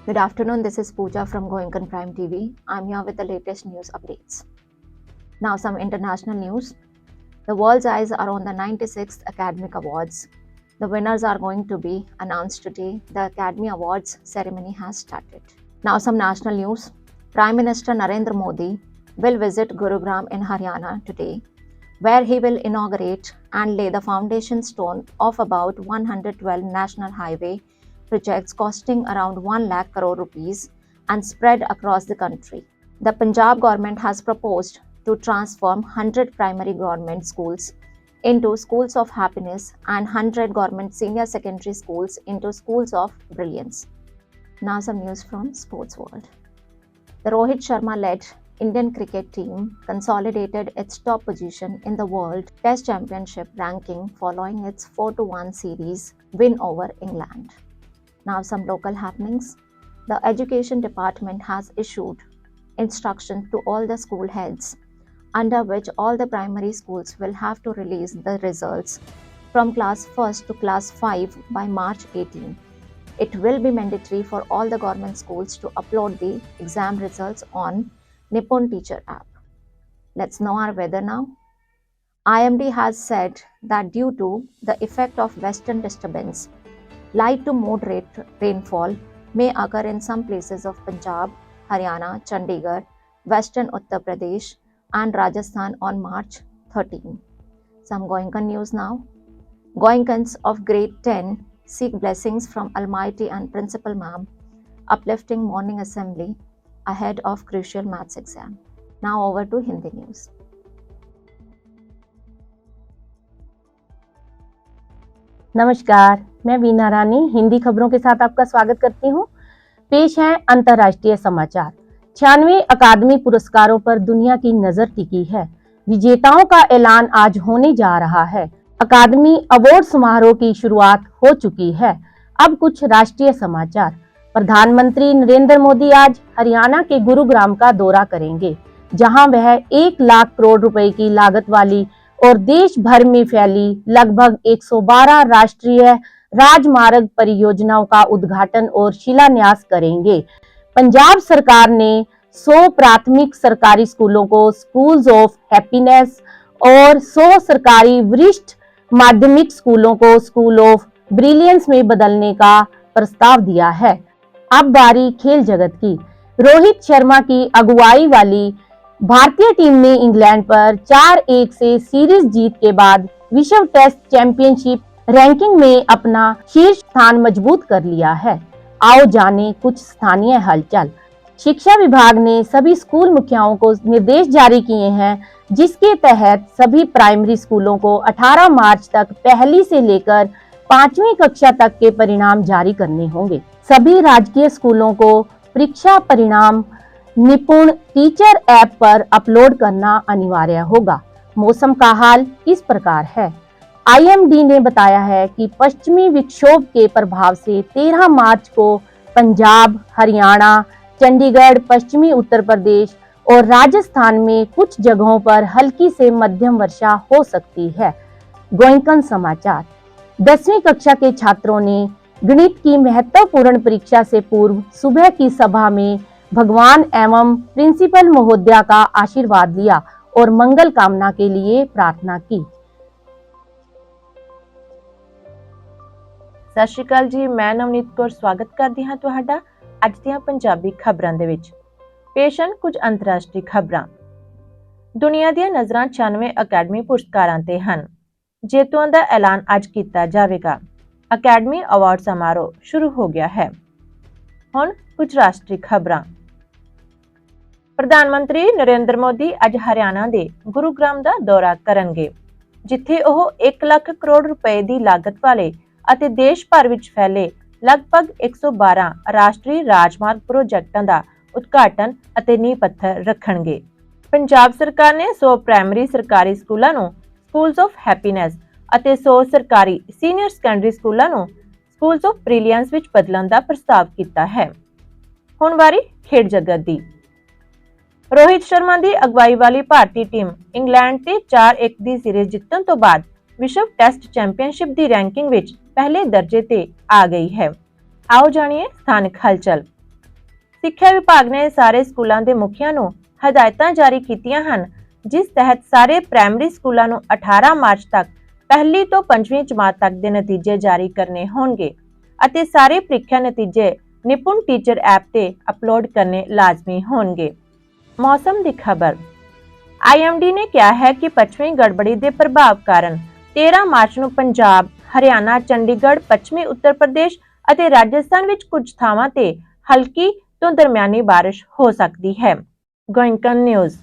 Good afternoon, this is Pooja from Goenkan Prime TV. I'm here with the latest news updates. Now, some international news. The world's eyes are on the 96th Academic Awards. The winners are going to be announced today. The Academy Awards ceremony has started. Now, some national news. Prime Minister Narendra Modi will visit Gurugram in Haryana today, where he will inaugurate and lay the foundation stone of about 112 national highway projects costing around 1 lakh crore rupees and spread across the country. The Punjab government has proposed to transform 100 primary government schools into schools of happiness and 100 government senior secondary schools into schools of brilliance. Now some news from sports world. The Rohit Sharma led Indian cricket team consolidated its top position in the World Test Championship ranking following its 4-1 series win over England. Now some local happenings. The Education Department has issued instruction to all the school heads, under which all the primary schools will have to release the results from class 1st to class 5 by March 18. It will be mandatory for all the government schools to upload the exam results on Nippon Teacher app. Let's know our weather now. IMD has said that due to the effect of western disturbance, light to moderate rainfall may occur in some places of Punjab, Haryana, Chandigarh, Western Uttar Pradesh, and Rajasthan on March 13. Some Goenkan news now. Goenkans of grade 10 seek blessings from Almighty and Principal Ma'am, uplifting morning assembly ahead of crucial maths exam. Now over to Hindi news. नमस्कार, मैं वीना रानी हिंदी खबरों के साथ आपका स्वागत करती हूँ। पेश है अंतर्राष्ट्रीय समाचार। 96 अकादमी पुरस्कारों पर दुनिया की नजर टिकी है। विजेताओं का ऐलान आज होने जा रहा है। अकादमी अवार्ड समारोह की शुरुआत हो चुकी है। अब कुछ राष्ट्रीय समाचार। प्रधानमंत्री नरेंद्र मोदी आज हरियाणा के गुरुग्राम का दौरा करेंगे, जहां वह 1 लाख करोड़ रुपए की लागत वाली और देश भर में फैली लगभग 112 राष्ट्रीय राजमार्ग परियोजनाओं का उद्घाटन और शिलान्यास करेंगे। पंजाब सरकार ने 100 प्राथमिक सरकारी स्कूलों को स्कूल्स ऑफ हैप्पीनेस और 100 सरकारी वरिष्ठ माध्यमिक स्कूलों को स्कूल ऑफ ब्रिलियंस में बदलने का प्रस्ताव दिया है। अब बारी खेल जगत की। रोहित शर्मा की अगुवाई वाली भारतीय टीम ने इंग्लैंड पर 4-1 से सीरीज जीत के बाद विश्व टेस्ट चैंपियनशिप रैंकिंग में अपना शीर्ष स्थान मजबूत कर लिया है। आओ जाने कुछ स्थानीय हलचल। शिक्षा विभाग ने सभी स्कूल मुखियाओं को निर्देश जारी किए हैं, जिसके तहत सभी प्राइमरी स्कूलों को 18 मार्च तक पहली से लेकर 5वीं कक्षा तक के परिणाम जारी करने होंगे। सभी राजकीय स्कूलों को परीक्षा परिणाम निपुण टीचर ऐप पर अपलोड करना अनिवार्य होगा। मौसम का हाल इस प्रकार है। आईएमडी ने बताया है कि पश्चिमी विक्षोभ के प्रभाव से 13 मार्च को पंजाब, हरियाणा, चंडीगढ़, पश्चिमी उत्तर प्रदेश और राजस्थान में कुछ जगहों पर हल्की से मध्यम वर्षा हो सकती है। गोएंकन समाचार। 10वीं कक्षा के छात्रों ने गणित की महत्वपूर्ण परीक्षा से पूर्व सुबह की सभा में भगवान एवं प्रिंसिपल महोदया का आशीर्वाद लिया और मंगल कामना के लिए प्रार्थना की। ਸਤਿ ਸ਼੍ਰੀ ਅਕਾਲ ਜੀ, ਮੈਂ ਨਵਨੀਤ ਕੌਰ ਸਵਾਗਤ ਕਰਦੀ ਹਾਂ ਤੁਹਾਡਾ ਅੱਜ ਦੀਆਂ ਪੰਜਾਬੀ ਖਬਰਾਂ ਦੇ ਵਿੱਚ। ਪੇਸ਼ ਹਨ ਕੁਝ ਅੰਤਰਰਾਸ਼ਟਰੀ ਖਬਰਾਂ। ਦੁਨੀਆ ਦੀਆਂ ਨਜ਼ਰਾਂ 96 ਅਕੈਡਮੀ ਪੁਰਸਕਾਰਾਂ ਤੇ ਹਨ। ਜੇਤੂਆਂ ਦਾ ਐਲਾਨ ਅੱਜ ਕੀਤਾ ਜਾਵੇਗਾ। ਅਕੈਡਮੀ ਅਵਾਰਡ ਸਮਾਰੋਹ ਸ਼ੁਰੂ ਹੋ ਗਿਆ ਹੈ। ਹੁਣ ਕੁਝ ਰਾਸ਼ਟਰੀ ਖਬਰਾਂ। ਪ੍ਰਧਾਨ ਮੰਤਰੀ ਨਰਿੰਦਰ ਮੋਦੀ ਅੱਜ ਹਰਿਆਣਾ ਦੇ ਗੁਰੂਗ੍ਰਾਮ ਦਾ ਦੌਰਾ ਕਰਨਗੇ, ਜਿੱਥੇ ਉਹ 1 ਲੱਖ ਕਰੋੜ ਰੁਪਏ ਦੀ ਲਾਗਤ ਵਾਲੇ ਅਤੇ ਦੇਸ਼ ਭਰ ਵਿੱਚ ਫੈਲੇ ਲਗਭਗ 112 ਰਾਸ਼ਟਰੀ ਰਾਜਮਾਰਗ ਪ੍ਰੋਜੈਕਟਾਂ ਦਾ ਉਦਘਾਟਨ ਅਤੇ ਨੀਂਹ ਪੱਥਰ ਰੱਖਣਗੇ। ਪੰਜਾਬ ਸਰਕਾਰ ਨੇ 100 ਪ੍ਰਾਇਮਰੀ ਸਰਕਾਰੀ ਸਕੂਲਾਂ ਨੂੰ ਸਕੂਲਸ ਆਫ ਹੈਪੀਨੈਸ ਅਤੇ 100 ਸਰਕਾਰੀ ਸੀਨੀਅਰ ਸੈਕੰਡਰੀ ਸਕੂਲਾਂ ਨੂੰ ਸਕੂਲਸ ਆਫ ਬ੍ਰਿਲੀਅੰਸ ਵਿੱਚ ਬਦਲਣ ਦਾ ਪ੍ਰਸਤਾਵ ਕੀਤਾ ਹੈ। ਹੁਣ ਵਾਰੀ ਖੇਡ ਜਗਤ ਦੀ। ਰੋਹਿਤ ਸ਼ਰਮਾ ਦੀ ਅਗਵਾਈ ਵਾਲੀ ਭਾਰਤੀ ਟੀਮ ਇੰਗਲੈਂਡ ਤੇ 4-1 ਦੀ ਸੀਰੀਜ਼ ਜਿੱਤਣ ਤੋਂ ਬਾਅਦ ਵਿਸ਼ਵ ਟੈਸਟ ਚੈਂਪੀਅਨਸ਼ਿਪ ਦੀ ਰੈਂਕਿੰਗ ਵਿੱਚ ਪਹਿਲੇ ਦਰਜੇ ਤੇ ਆ ਗਈ ਹੈ। आओ जानिए स्थानिक हलचल। ਸਿੱਖਿਆ ਵਿਭਾਗ ਨੇ ਸਾਰੇ ਸਕੂਲਾਂ ਦੇ ਮੁਖੀਆਂ ਨੂੰ ਹਦਾਇਤਾਂ ਜਾਰੀ ਕੀਤੀਆਂ ਹਨ, ਜਿਸ ਤਹਿਤ ਸਾਰੇ ਪ੍ਰਾਇਮਰੀ ਸਕੂਲਾਂ ਨੂੰ 18 ਮਾਰਚ ਤੱਕ ਪਹਿਲੀ ਤੋਂ 5ਵੀਂ ਜਮਾਤ ਤੱਕ ਦੇ ਨਤੀਜੇ ਜਾਰੀ ਕਰਨੇ ਹੋਣਗੇ ਅਤੇ ਸਾਰੇ ਪ੍ਰੀਖਿਆ ਨਤੀਜੇ ਨਿਪੁੰਨ ਟੀਚਰ ਐਪ ਤੇ ਅਪਲੋਡ ਕਰਨੇ ਲਾਜ਼ਮੀ ਹੋਣਗੇ। ਮੌਸਮ ਦੀ ਖਬਰ। IMD ਨੇ ਕਿਹਾ ਹੈ ਕਿ ਪੱਛਮੀ ਗੜਬੜੀ ਦੇ ਪ੍ਰਭਾਵ ਕਾਰਨ 13 ਮਾਰਚ ਨੂੰ ਪੰਜਾਬ, ਹਰਿਆਣਾ, ਚੰਡੀਗੜ੍ਹ, ਪੱਛਮੀ ਉੱਤਰ ਪ੍ਰਦੇਸ਼ ਅਤੇ ਰਾਜਸਥਾਨ ਵਿੱਚ ਕੁਝ ਥਾਵਾਂ ਤੇ ਹਲਕੀ ਤੋਂ ਦਰਮਿਆਨੀ ਬਾਰਿਸ਼ ਹੋ ਸਕਦੀ ਹੈ। ਗੋਇੰਕਨ ਨਿਊਜ਼।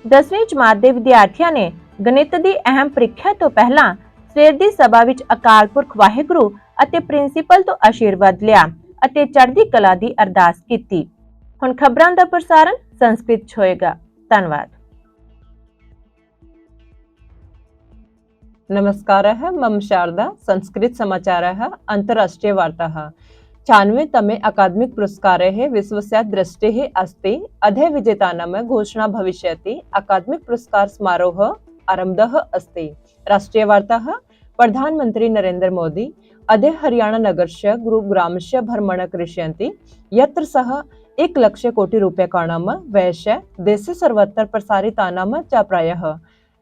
10ਵੀਂ ਜਮਾਤ ਦੇ ਵਿਦਿਆਰਥੀਆਂ ਨੇ ਗਣਿਤ ਦੀ ਅਹਿਮ ਪ੍ਰੀਖਿਆ ਤੋਂ ਪਹਿਲਾਂ ਸਵੇਰ ਦੀ ਸਭਾ ਵਿੱਚ ਅਕਾਲ ਪੁਰਖ ਵਾਹਿਗੁਰੂ ਅਤੇ ਪ੍ਰਿੰਸੀਪਲ ਤੋਂ ਆਸ਼ੀਰਵਾਦ ਲਿਆ ਅਤੇ ਚੜ੍ਹਦੀ ਕਲਾ ਦੀ ਅਰਦਾਸ ਕੀਤੀ। ਹੁਣ ਖਬਰਾਂ ਦਾ ਪ੍ਰਸਾਰਣ ਸੰਸਕ੍ਰਿਤ 'ਚ ਹੋਏਗਾ। ਧੰਨਵਾਦ। नमस्कारः, मम शारदा। संस्कृत समाचारः। अंतर्राष्ट्रीय वार्ताः। 96तमे अकादमिक पुरस्कारैः विश्वस्य दृष्टिः अस्ति। अधे विजेतानां घोषणा भविष्यति। अकादमिक पुरस्कार समारोह आरब्धः अस्ति। राष्ट्रीय वार्ताः। प्रधानमंत्री नरेंद्र मोदी अद्य हरियाणा नगरस्य गुरुग्रामस्य भ्रमणं करिष्यन्ति, यत्र सः 1 लक्ष कोटि रूप्यकाणां व्ययस्य देशे सर्वत्र प्रसारितानां च प्रायः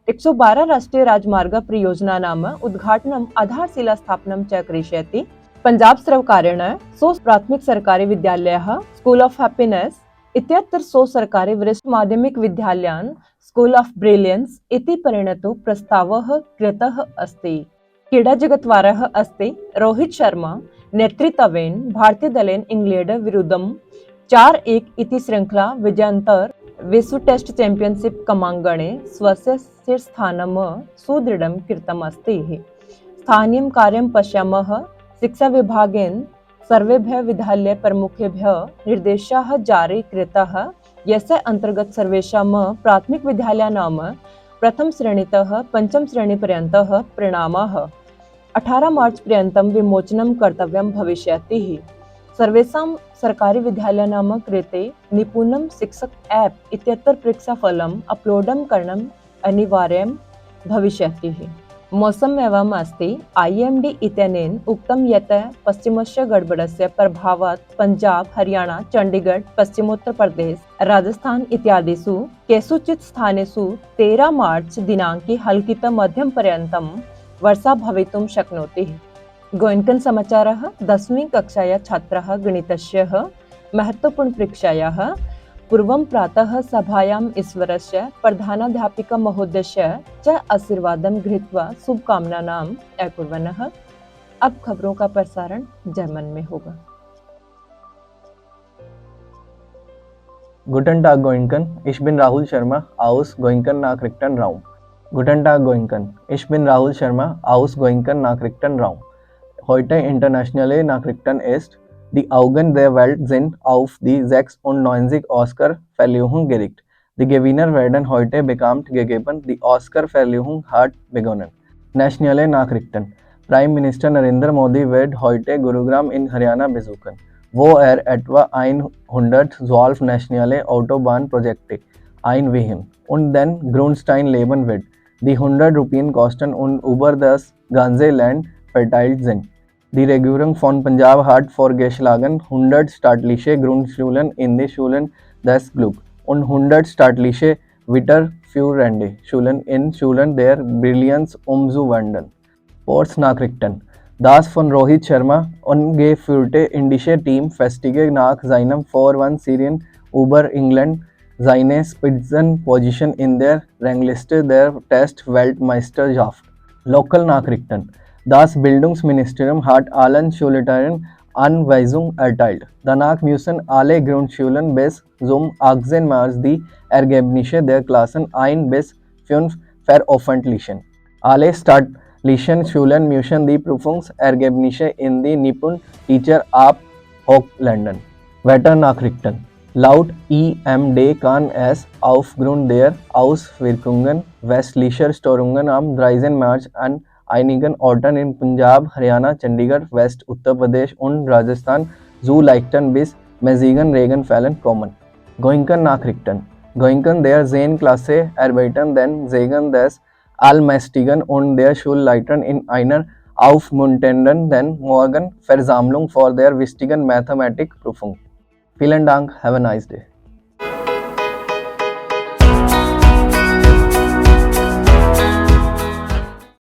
112 राष्ट्रीय राजमार्ग परियोजनानां उद्घाटनम् आधारशिला स्थापनं च करिष्यति। पंजाब सर्वकारेण 100 प्राथमिक सरकारी विद्यालयाः स्कूल ऑफ हैप्पीनेस इत्यत्र 100 सरकारी वरिष्ठ माध्यमिक विद्यालयान् स्कूल ऑफ ब्रिलियन्स इति परिणतो प्रस्तावः कृतः अस्ति। क्रीडा जगत्वारः अस्ति। रोहित शर्मा नेतृत्वेन भारतीयदलेन इंग्लैंड विरुद्धं 4-1 इति श्रृंखला विजयानन्तरं विश्व टेस्ट चैंपियनशिप क्रमाङ्कने स्वस्य शीर्षस्थानं सुदृढं कृतम् अस्ति। स्थानीयं कार्यं पश्यामः। शिक्षा विभागेन सर्वेभ्यः विद्यालय प्रमुखेभ्यः निर्देशाः जारी कृताः, यस्य अन्तर्गत सर्वेषां प्राथमिक विद्यालयानां प्रथम श्रेणीतः पंचम श्रेणीपर्यन्तः परिणामाः 18 मार्च पर्यन्तं विमोचनं कर्तव्यं भविष्यति। सर्वेषां सरकारी विद्यालयानां कृते निपुणं शिक्षक ऐप् इत्यत्र परीक्षाफलम् अपलोडं करणम् अनिवार्यं भविष्यति। मौसम एवं अस्ति। IMD इत्यनेन उक्तं यत् पश्चिमस्य गड़बड़स्य प्रभावात् पंजाब, हरियाणा, चंडीगढ़, पश्चिमोत्तर प्रदेश, राजस्थान इत्यादिषु केषुचित् स्थानेषु 13 मार्च दिनाङ्के हल्कीतः मध्यम पर्यन्तं वर्षा भवितुं शक्नोति। गोयन्कन् समाचारः। 10वीं कक्षायाः छात्राः गणितस्य महत्वपूर्णपरीक्षायाः पूर्वं प्रातः सभायाम् ईश्वरस्य प्रधानाध्यापिका महोदयस्य च आशीर्वादं गृहीत्वा शुभकामनाम् अकुर्वन्ः। अब खबरों का प्रसारण जर्मन में होगा। Guten Tag, Goenken. Ich bin Rahul Sharma aus Goenken Nachrichtenraum. Guten Tag, Goenken. Ich bin Rahul Sharma aus Goenken Nachrichtenraum. Heute internationale Nachrichten ist: Die Augen der Welt sind auf die 96 Oscar-Verleihung gerichtet. Die Gewinner werden heute bekannt gegeben. Die Oscar-Verleihung hat begonnen. Nationale Nachrichten. Prime Minister Narendra Modi wird heute Gurugram in Haryana besuchen, wo etwa 112 nationale Autobahnprojekte einweihen und den Grundstein legen wird, die 100 Rupien kosten und über das ganze Land verteilt sind. Die Regierung von Punjab hat vorgeschlagen, 100 staatliche Grundschulen in die Schulen des Glück und 100 staatliche weiterführende Schulen in Schulen der Brillanz umzuwandeln. Sportsnachrichten. Das von Rohit Sharma angeführte indische Team festigte nach seinem 4-1-Serien über England seine Spitzenposition in der Rangliste der Test-Weltmeisterschaft. Local Nachrichten. Das Bildungsministerium hat allen Schulleitern Anweisungen erteilt. Danach müssen alle Grundschulen bis zum 18. März die Ergebnisse der Klassen 1 bis 5 veröffentlichen. Alle staatlichen Schulen müssen die Prüfungsergebnisse in die Nippon Teacher App hochladen. Wetternachrichten. Laut IMD kann es aufgrund der Auswirkungen westlicher Störungen am 13. März an einigen Orten in Punjab, Haryana, Chandigarh, West Uttar Pradesh und Rajasthan zu leichten bis mäßigen Regenfällen kommen. Goenken Nachrichten. Goenken der 10. Klasse arbeiten den Segen des Allmächtigen und der Schulleiter in einer aufmunternden Morgenversammlung vor der wichtigen Mathematikprüfung. Vielen Dank. Have a nice day.